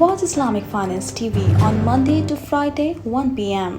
Watch Islamic Finance TV on Monday to Friday 1 p.m.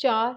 4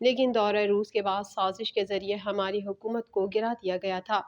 لیکن دورہ روس کے بعد سازش کے ذریعے ہماری حکومت کو گرا دیا گیا تھا۔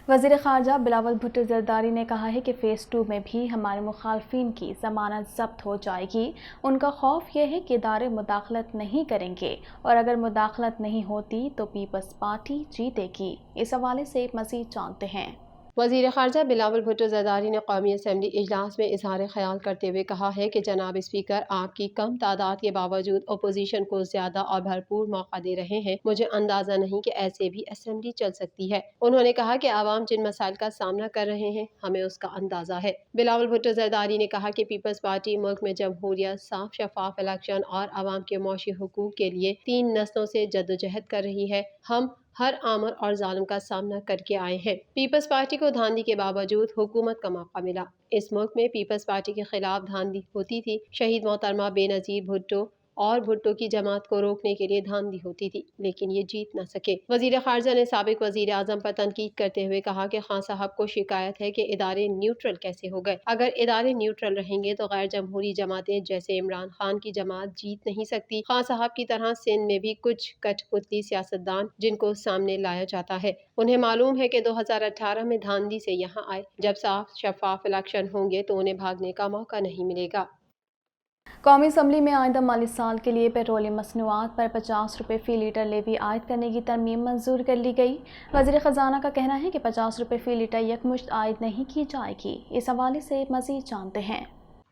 وزیر خارجہ بلاول بھٹو زرداری نے کہا ہے کہ فیز 2 میں بھی ہمارے مخالفین کی ضمانت ضبط ہو جائے گی۔ ان کا خوف یہ ہے کہ ادارے مداخلت نہیں کریں گے اور اگر مداخلت نہیں ہوتی تو پیپلز پارٹی جیتے گی۔ اس حوالے سے مزید جانتے ہیں۔ وزیر خارجہ بلاول بھٹو زرداری نے قومی اسمبلی اجلاس میں اظہار خیال کرتے ہوئے کہا ہے کہ جناب اسپیکر آپ کی کم تعداد کے باوجود اپوزیشن کو زیادہ اور بھرپور موقع دے رہے ہیں۔ مجھے اندازہ نہیں کہ ایسے بھی اسمبلی چل سکتی ہے۔ انہوں نے کہا کہ عوام جن مسائل کا سامنا کر رہے ہیں ہمیں اس کا اندازہ ہے۔ بلاول بھٹو زرداری نے کہا کہ پیپلز پارٹی ملک میں جمہوریت، صاف شفاف الیکشن اور عوام کے معاشی حقوق کے لیے 3 نسلوں سے جدوجہد کر رہی ہے۔ ہم ہر آمر اور ظالم کا سامنا کر کے آئے ہیں۔ پیپلز پارٹی کو دھاندلی کے باوجود حکومت کا موقع ملا۔ اس ملک میں پیپلز پارٹی کے خلاف دھاندلی ہوتی تھی۔ شہید محترمہ بے نظیر بھٹو اور بھٹو کی جماعت کو روکنے کے لیے دھاندلی ہوتی تھی، لیکن یہ جیت نہ سکے۔ وزیر خارجہ نے سابق وزیر اعظم پر تنقید کرتے ہوئے کہا کہ خان صاحب کو شکایت ہے کہ ادارے نیوٹرل کیسے ہو گئے۔ اگر ادارے نیوٹرل رہیں گے تو غیر جمہوری جماعتیں جیسے عمران خان کی جماعت جیت نہیں سکتی۔ خان صاحب کی طرح سندھ میں بھی کچھ کٹ پتلی سیاستدان جن کو سامنے لایا جاتا ہے، انہیں معلوم ہے کہ 2018 میں دھاندلی سے یہاں آئے۔ جب صاف شفاف الیکشن ہوں گے تو انہیں بھاگنے کا موقع نہیں ملے گا۔ قومی اسمبلی میں آئندہ مالی سال کے لیے پیٹرولیم مصنوعات پر 50 روپے فی لیٹر لیوی عائد کرنے کی ترمیم منظور کر لی گئی۔ وزیر خزانہ کا کہنا ہے کہ 50 روپے فی لیٹر یکمشت عائد نہیں کی جائے گی۔ اس حوالے سے مزید جانتے ہیں۔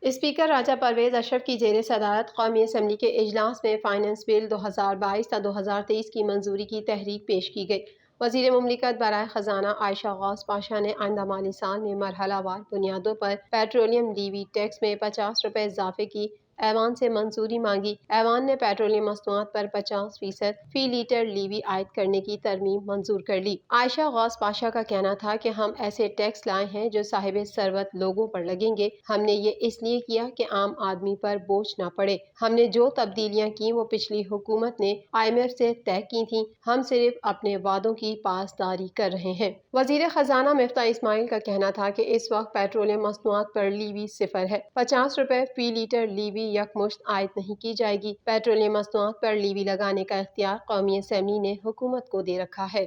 اسپیکر راجہ پرویز اشرف کی زیر صدارت قومی اسمبلی کے اجلاس میں فائنانس بل 2022 تا 2023 کی منظوری کی تحریک پیش کی گئی۔ وزیر مملکت برائے خزانہ عائشہ غوث پاشا نے آئندہ مالی سال میں مرحلہ وار بنیادوں پر پیٹرولیم لیوی ٹیکس میں 50 روپے اضافے کی ایوان سے منظوری مانگی۔ ایوان نے پیٹرولیم مصنوعات پر 50% فی لیٹر لیوی عائد کرنے کی ترمیم منظور کر لی۔ عائشہ غوث پاشا کا کہنا تھا کہ ہم ایسے ٹیکس لائے ہیں جو صاحب ثروت لوگوں پر لگیں گے۔ ہم نے یہ اس لیے کیا کہ عام آدمی پر بوجھ نہ پڑے۔ ہم نے جو تبدیلیاں کی وہ پچھلی حکومت نے IMF سے طے کی تھیں۔ ہم صرف اپنے وعدوں کی پاسداری کر رہے ہیں۔ وزیر خزانہ مفتاح اسماعیل کا کہنا تھا کہ اس وقت پیٹرولیم مصنوعات پر لیوی 0 ہے۔ 50 روپے فی لیٹر لیوی یکمشت عائد نہیں کی جائے گی۔ پیٹرولیم مصنوعات پر لیوی لگانے کا اختیار قومی اسمبلی نے حکومت کو دے رکھا ہے۔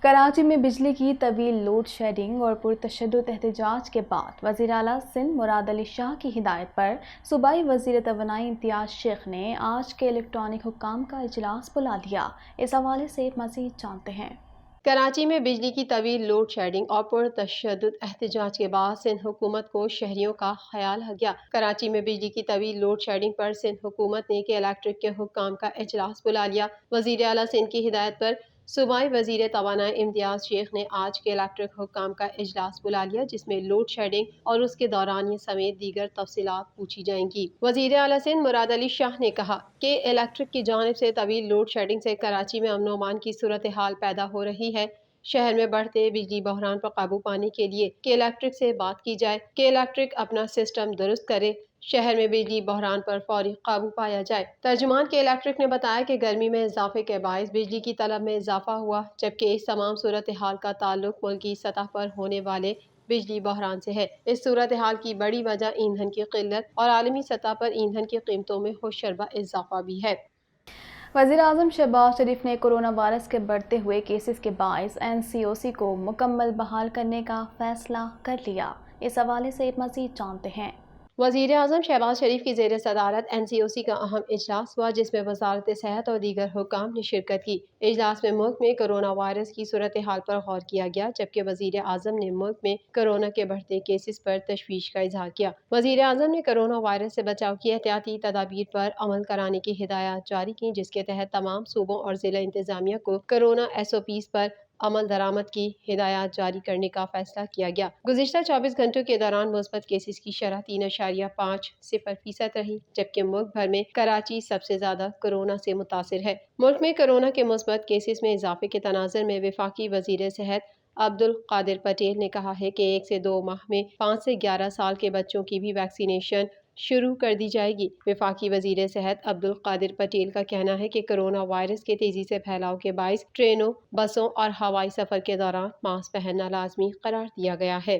کراچی میں بجلی کی طویل لوڈ شیڈنگ اور پرتشدد احتجاج کے بعد وزیر اعلیٰ سندھ مراد علی شاہ کی ہدایت پر صوبائی وزیر توانائی امتیاز شیخ نے آج کے الیکٹرانک حکام کا اجلاس بلا لیا۔ اس حوالے سے مزید جانتے ہیں۔ کراچی میں بجلی کی طویل لوڈ شیڈنگ اور پرتشدد احتجاج کے بعد سندھ حکومت کو شہریوں کا خیال آ گیا۔ کراچی میں بجلی کی طویل لوڈ شیڈنگ پر سندھ حکومت نے کے الیکٹرک کے حکام کا اجلاس بلا لیا۔ وزیر اعلیٰ سندھ کی ہدایت پر صوبائی وزیر توانائی امتیاز شیخ نے آج کے الیکٹرک حکام کا اجلاس بلا لیا، جس میں لوڈ شیڈنگ اور اس کے دورانیے سمیت دیگر تفصیلات پوچھی جائیں گی۔ وزیر اعلیٰ سندھ مراد علی شاہ نے کہا کہ الیکٹرک کی جانب سے طویل لوڈ شیڈنگ سے کراچی میں امن و امان کی صورتحال پیدا ہو رہی ہے۔ شہر میں بڑھتے بجلی بحران پر قابو پانے کے لیے کے الیکٹرک سے بات کی جائے، کے الیکٹرک اپنا سسٹم درست کرے، شہر میں بجلی بحران پر فوری قابو پایا جائے۔ ترجمان کے الیکٹرک نے بتایا کہ گرمی میں اضافے کے باعث بجلی کی طلب میں اضافہ ہوا، جبکہ اس تمام صورتحال کا تعلق ملکی سطح پر ہونے والے بجلی بحران سے ہے۔ اس صورتحال کی بڑی وجہ ایندھن کی قلت اور عالمی سطح پر ایندھن کی قیمتوں میں ہوشربا اضافہ بھی ہے۔ وزیر اعظم شہباز شریف نے کورونا وائرس کے بڑھتے ہوئے کیسز کے باعث NCOC کو مکمل بحال کرنے کا فیصلہ کر لیا۔ اس حوالے سے مزید جانتے ہیں۔ وزیر اعظم شہباز شریف کی زیر صدارت NCOC کا اہم اجلاس ہوا، جس میں وزارت صحت اور دیگر حکام نے شرکت کی۔ اجلاس میں ملک میں کورونا وائرس کی صورتحال پر غور کیا گیا، جبکہ وزیر اعظم نے ملک میں کورونا کے بڑھتے کیسز پر تشویش کا اظہار کیا۔ وزیر اعظم نے کورونا وائرس سے بچاؤ کی احتیاطی تدابیر پر عمل کرانے کی ہدایات جاری کی، جس کے تحت تمام صوبوں اور ضلع انتظامیہ کو کورونا SOPs پر عمل درآمد کی ہدایات جاری کرنے کا فیصلہ کیا گیا۔ گزشتہ 24 گھنٹوں کے دوران مثبت کیسز کی شرح 3.50% رہی، جبکہ ملک بھر میں کراچی سب سے زیادہ کورونا سے متاثر ہے۔ ملک میں کورونا کے مثبت کیسز میں اضافے کے تناظر میں وفاقی وزیر صحت عبدالقادر پٹیل نے کہا ہے کہ 1 سے 2 ماہ میں 5 سے 11 سال کے بچوں کی بھی ویکسینیشن شروع کر دی جائے گی۔ وفاقی وزیر صحت عبدالقادر پٹیل کا کہنا ہے کہ کورونا وائرس کے تیزی سے پھیلاؤ کے باعث ٹرینوں، بسوں اور ہوائی سفر کے دوران ماسک پہننا لازمی قرار دیا گیا ہے۔